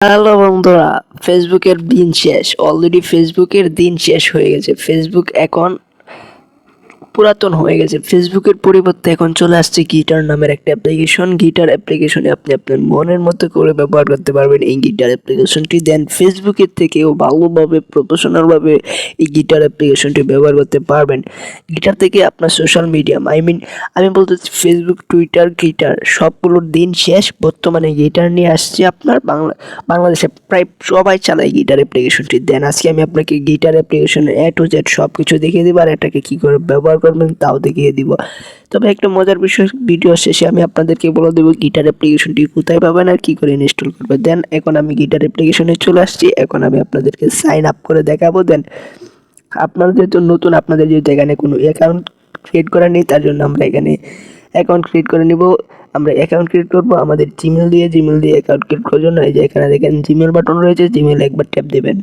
Hello বন্ধুরা, ফেসবুকের দিন শেষ। অলরেডি ফেসবুকের দিন শেষ হয়ে গেছে। ফেসবুক এখন পুরাতন হয়ে গেছে। ফেসবুকের পরিবর্তে এখন চলে আসছে গিটার নামের একটা অ্যাপ্লিকেশন। গিটার অ্যাপ্লিকেশনে আপনি আপনার মনের মতো করে ব্যবহার করতে পারবেন এই গিটার অ্যাপ্লিকেশনটি। দেন ফেসবুকের থেকেও ভালোভাবে প্রফেশনালভাবে এই গিটার অ্যাপ্লিকেশনটি ব্যবহার করতে পারবেন। গিটার থেকে আপনার সোশ্যাল মিডিয়াম আমি বলতে চাচ্ছি ফেসবুক, টুইটার, গিটার সবগুলোর দিন শেষ। বর্তমানে গিটার নিয়ে আসছে আপনার বাংলাদেশে প্রায় সবাই চালায় গিটার অ্যাপ্লিকেশনটি। দেন আজকে আমি আপনাকে গিটার অ্যাপ্লিকেশনের A to Z সব কিছু দেখিয়ে দেবো, আর এটাকে কী করে ব্যবহার করবেন তাও দেখিয়ে দিব। তবে একটা মজার বিষয়, ভিডিও শেষে আমি আপনাদেরকে বলে দেবো গিটার অ্যাপ্লিকেশনটি কোথায় পাবেন আর কী করে ইনস্টল করবেন। দেন এখন আমি গিটার অ্যাপ্লিকেশনে চলে আসছি। এখন আমি আপনাদেরকে সাইন আপ করে দেখাবো। দেন আপনারা যেহেতু নতুন, আপনাদের যেহেতু এখানে কোনো অ্যাকাউন্ট ক্রিয়েট করা নেই, তার জন্য আমরা এখানে অ্যাকাউন্ট ক্রিয়েট করে নিব। আমরা অ্যাকাউন্ট ক্রিয়েট করবো আমাদের জিমেল দিয়ে অ্যাকাউন্ট ক্রিয়েট করার জন্য এই যে এখানে দেখেন জিমেল বাটন রয়েছে, জিমেল একবার ট্যাপ দেবেন।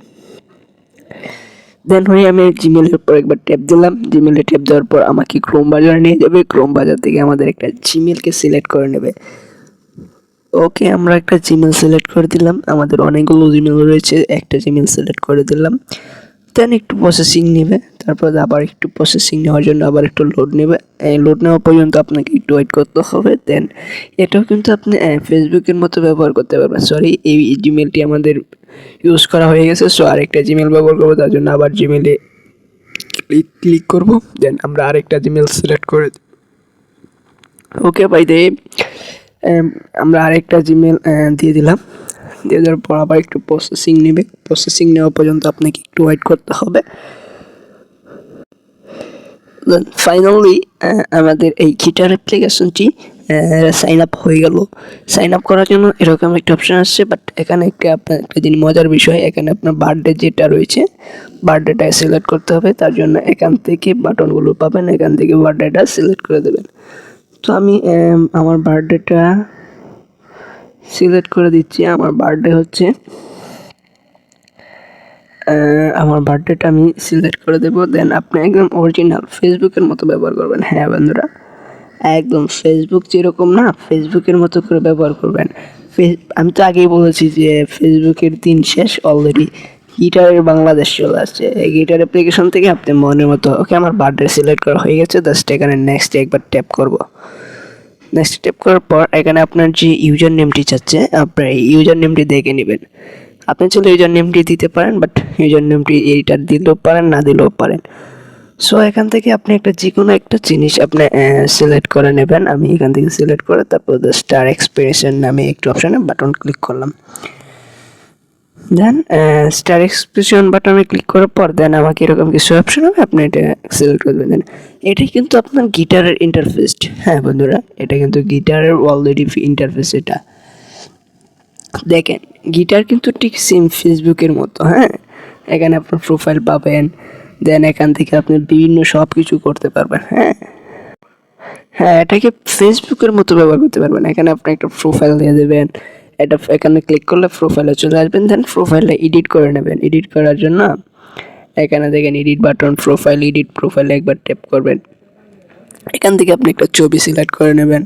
দেন আমি জিমেলের উপর একবার ট্যাপ দিলাম। জিমেলে ট্যাপ দেওয়ার পর আমাকে ক্রোম বাজারে নিয়ে যাবে। ক্রোম বাজার থেকে আমাদের একটা জিমেলকে সিলেক্ট করে নেবে। ওকে, আমরা একটা জিমেল সিলেক্ট করে দিলাম। আমাদের অনেকগুলো জিমেল রয়েছে, একটা জিমেল সিলেক্ট করে দিলাম। দেন একটু প্রসেসিং নেবে, তারপর আবার একটু প্রসেসিং নেওয়ার জন্য আবার একটু লোড নেবে। এই লোড নেওয়া পর্যন্ত আপনাকে একটু ওয়েট করতে হবে। দেন এটাও কিন্তু আপনি ফেসবুকের মতো ব্যবহার করতে পারবেন। সরি, এই জিমেলটি আমাদের ইউজ করা হয়ে গেছে, সো আরেকটা জিমেল ব্যবহার করবো। তার জন্য আবার জিমেলে ক্লিক করব। দেন আমরা আরেকটা জিমেল সিলেক্ট করে ওকে বাই দে আমরা আরেকটা জিমেল দিয়ে দিলাম। দিয়ে দেওয়ার পর আবার একটু প্রসেসিং নেবে। প্রসেসিং নেওয়া পর্যন্ত আপনাকে একটু ওয়েট করতে হবে। দেন ফাইনালি আমাদের এই গিটার অ্যাপ্লিকেশনটি সাইন আপ হয়ে গেল। সাইন আপ করার জন্য এরকম একটা অপশান আসছে, বাট এখানে আপনার একটা জিনিস মজার বিষয়, এখানে আপনার বার্থডে যেটা রয়েছে, বার্থডেটা সিলেক্ট করতে হবে। তার জন্য এখান থেকে বাটনগুলো পাবেন, এখান থেকে বার্থডেটা সিলেক্ট করে দেবেন। তো আমি আমার বার্থডেটা সিলেক্ট করে দিচ্ছি। আমার বার্থডেটা আমি সিলেক্ট করে দেবো। দেন আপনি একদম অরিজিনাল ফেসবুকের মতো ব্যবহার করবেন। হ্যাঁ বন্ধুরা, একদম ফেসবুক যেরকম না, ফেসবুকের মতো করে ব্যবহার করবেন। আমি তো আগেই বলেছি যে ফেসবুকের দিন শেষ। অলরেডি গিটারের বাংলাদেশ চলে আসছে। এই গিটার অ্যাপ্লিকেশন থেকে আপনি মনের মতো ওকে, আমার বার্থডে সিলেক্ট করা হয়ে গেছে। জাস্ট এখানে নেক্সটে একবার ট্যাপ করব। নেক্সট ট্যাপ করার পর এখানে আপনার যে ইউজার নেমটি চাচ্ছে, আপনার এই ইউজার নেমটি দেখে নেবেন। আপনি চাইলে ইউজার নেমটি দিতে পারেন, বাট ইউজার নেমটি এইটা দিলেও পারেন, না দিলেও পারেন। সো এখান থেকে আপনি যে কোনো একটা জিনিস আপনি সিলেক্ট করে নেবেন। আমি এখান থেকে সিলেক্ট করে তারপর স্টার এক্সপ্রেশন নামে একটু অপশানে বাটন ক্লিক করলাম। দেন স্টার এক্সপ্রেশন বাটনে ক্লিক করার পর দেন আমাকে এরকম কিছু অপশন হবে, আপনি এটা সিলেক্ট করে দেবেন। এটাই কিন্তু আপনার গিটারের ইন্টারফেস। হ্যাঁ বন্ধুরা, এটা কিন্তু গিটারের অলরেডি ইন্টারফেস। এটা দেখেন, গিটার কিন্তু ঠিক সেম ফেসবুকের মতো। হ্যাঁ, এখানে আপনার প্রোফাইল পাবেন। দেন এখান থেকে আপনি বিভিন্ন সব কিছু করতে পারবেন। হ্যাঁ, এটাকে ফেসবুকের মতো ব্যবহার করতে পারবেন। এখানে আপনি একটা প্রোফাইল দিয়ে দেবেন। এখানে ক্লিক করলে প্রোফাইলে চলে আসবেন। দেন প্রোফাইলটা এডিট করে নেবেন। এডিট করার জন্য এখানে দেখেন এডিট বাটন, প্রোফাইল, এডিট প্রোফাইলে একবার ট্যাপ করবেন। এখান থেকে আপনি একটা ছবি সিলেক্ট করে নেবেন।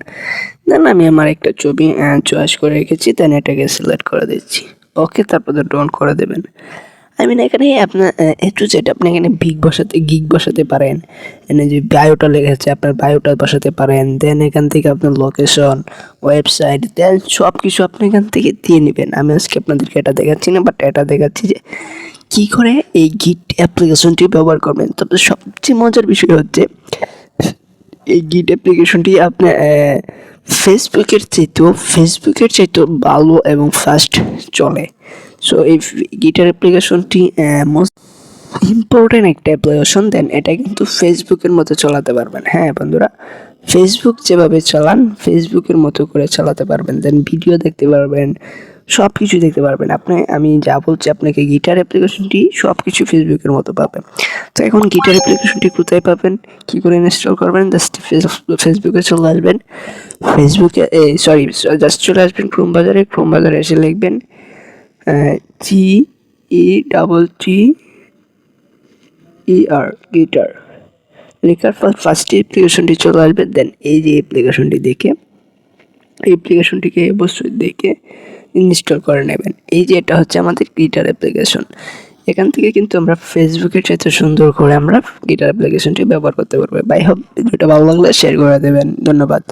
দেন আমি আমার একটা ছবি চয়েস করে রেখেছি। দেন এটাকে সিলেক্ট করে দিচ্ছি। ওকে, তারপর ডাউন করে দেবেন। এখানে আপনার A to Z আপনি এখানে গিগ বসাতে পারেন। এখানে যে বায়োটা লেখা আছে, আপনার বায়োটা বসাতে পারেন। দেন এখান থেকে আপনার লোকেশন, ওয়েবসাইট, দেন সব কিছু আপনি এখান থেকে দিয়ে নেবেন। আমি আজকে আপনাদেরকে এটা দেখাচ্ছি না, বাট এটা দেখাচ্ছি যে কী করে এই গিট অ্যাপ্লিকেশনটি ব্যবহার করবেন। তবে সবচেয়ে মজার বিষয় হচ্ছে এই গিট অ্যাপ্লিকেশনটি আপনার ফেসবুকের চাইতেও ভালো এবং ফাস্ট চলে। সো এই গিটার অ্যাপ্লিকেশনটি মোস্ট ইম্পর্টেন্ট একটা অ্যাপ্লিকেশন। দেন এটা কিন্তু ফেসবুকের মতো চালাতে পারবেন। হ্যাঁ বন্ধুরা, ফেসবুক যেভাবে চালান ফেসবুকের মতো করে চালাতে পারবেন। দেন ভিডিও দেখতে পারবেন, সব কিছু দেখতে পারবেন। আমি যা বলছি আপনাকে, গিটার অ্যাপ্লিকেশনটি সব কিছু ফেসবুকের মতো পাবেন। তো এখন গিটার অ্যাপ্লিকেশনটি কোথায় পাবেন, কী করে ইনস্টল করবেন? জাস্ট ফেসবুকে চলে আসবেন। জাস্ট চলে আসবেন ক্রোম বাজারে এসে লিখবেন GETTER গিটার। লেখার পর ফার্স্ট অ্যাপ্লিকেশনটি চলে আসবে। দেন এই যে অ্যাপ্লিকেশনটিকে অবশ্যই দেখে ইনস্টল করে নেবেন। এই যে এটা হচ্ছে আমাদের গিটার অ্যাপ্লিকেশন। এখান থেকে কিন্তু আমরা ফেসবুকের চাইতে সুন্দর করে আমরা গিটার অ্যাপ্লিকেশনটি ব্যবহার করতে পারবো। বাই হোপ ভিডিওটা ভালো লাগলে শেয়ার করে দেবেন। ধন্যবাদ।